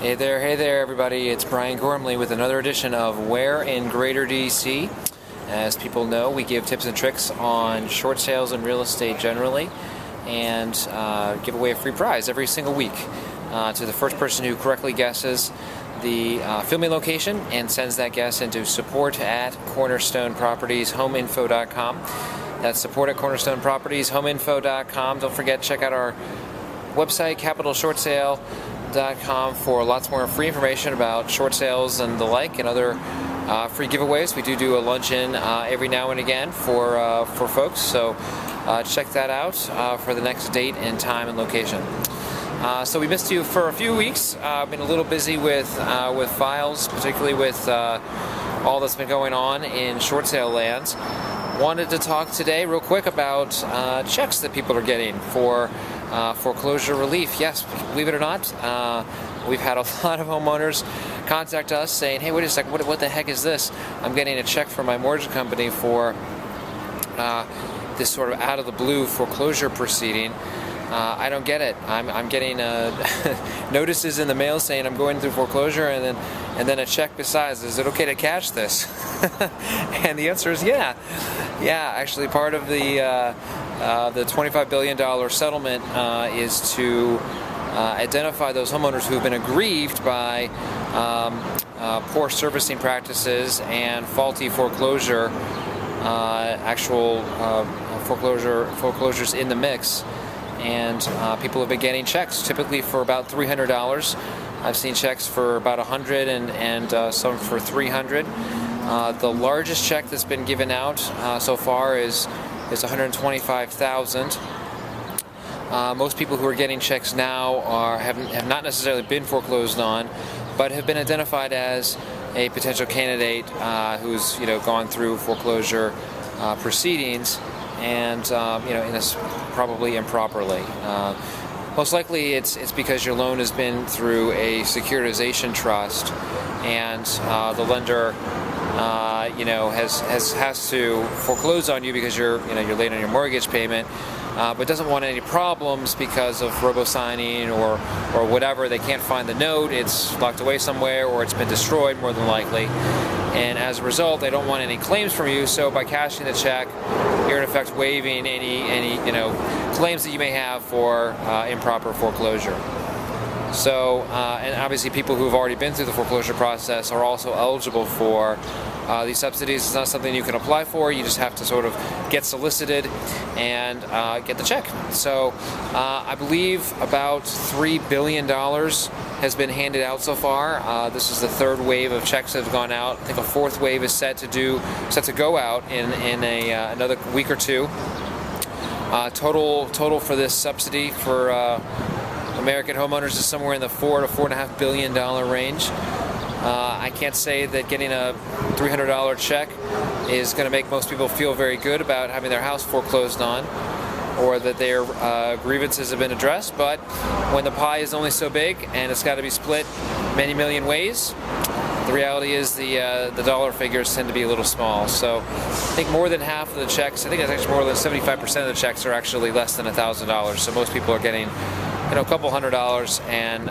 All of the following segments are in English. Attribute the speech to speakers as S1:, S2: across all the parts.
S1: Hey there everybody, it's Brian Gormley with another edition of Where in Greater DC. As people know, we give tips and tricks on short sales and real estate generally, and give away a free prize every single week to the first person who correctly guesses the filming location and sends that guess into support@cornerstonepropertiesHomeInfo.com. That's support@cornerstonepropertiesHomeInfo.com. Don't forget, check out our website, capitalshortsale.com, for lots more free information about short sales and the like, and other free giveaways. We do a luncheon every now and again for folks, so check that out for the next date and time and location. So we missed you for a few weeks. I've been a little busy with files, particularly with all that's been going on in short sale lands. Wanted to talk today real quick about checks that people are getting for foreclosure relief. Yes, believe it or not, we've had a lot of homeowners contact us saying, hey, wait a second, what the heck is this? I'm getting a check from my mortgage company for this sort of out of the blue foreclosure proceeding. I don't get it. I'm getting notices in the mail saying I'm going through foreclosure, and then a check besides. Is it okay to cash this? And the answer is yeah. Actually, part of the $25 billion settlement is to identify those homeowners who've been aggrieved by poor servicing practices and faulty foreclosure, foreclosures in the mix. And people have been getting checks, typically for about $300. I've seen checks for about $100 and some for $300. The largest check that's been given out so far is $125,000. Most people who are getting checks now have not necessarily been foreclosed on, but have been identified as a potential candidate who's gone through foreclosure proceedings, and probably improperly. Most likely it's because your loan has been through a securitization trust, and the lender has to foreclose on you because you're late on your mortgage payment, but doesn't want any problems because of robo-signing or whatever. They can't find the note, it's locked away somewhere, or it's been destroyed more than likely. And as a result, they don't want any claims from you, so by cashing the check, you're in effect waiving any claims that you may have for improper foreclosure. So, and obviously people who've already been through the foreclosure process are also eligible for these subsidies. It's not something you can apply for. You just have to sort of get solicited and get the check. So I believe about $3 billion has been handed out so far. This is the third wave of checks that have gone out. I think a fourth wave is set to go out in another week or two. Total for this subsidy for American homeowners is somewhere in the $4 to $4.5 billion range. I can't say that getting a $300 check is going to make most people feel very good about having their house foreclosed on, or that their grievances have been addressed, but when the pie is only so big and it's got to be split many million ways, the reality is the dollar figures tend to be a little small. So I think more than half of the checks, I think it's actually more than 75% of the checks are actually less than $1,000. So most people are getting a couple $100 and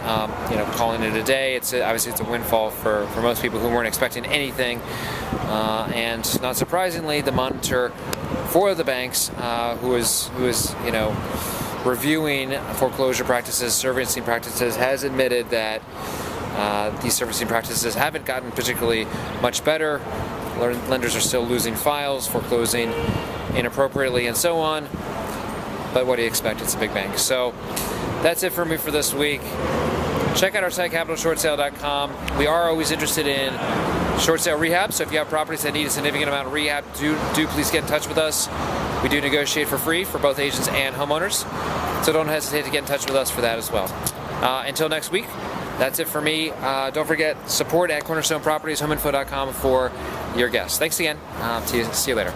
S1: calling it a day. Obviously it's a windfall for most people who weren't expecting anything, and not surprisingly, the monitor for the banks, who is reviewing foreclosure practices, servicing practices, has admitted that these servicing practices haven't gotten particularly much better. Lenders are still losing files, foreclosing inappropriately, and so on. But what do you expect? It's a big bank. So that's it for me for this week. Check out our site, capitalshortsale.com. We are always interested in short sale rehab, so if you have properties that need a significant amount of rehab, do please get in touch with us. We do negotiate for free for both agents and homeowners, so don't hesitate to get in touch with us for that as well. Until next week, that's it for me. Don't forget, support@cornerstonepropertiesHomeInfo.com for your guests. Thanks again. See you later.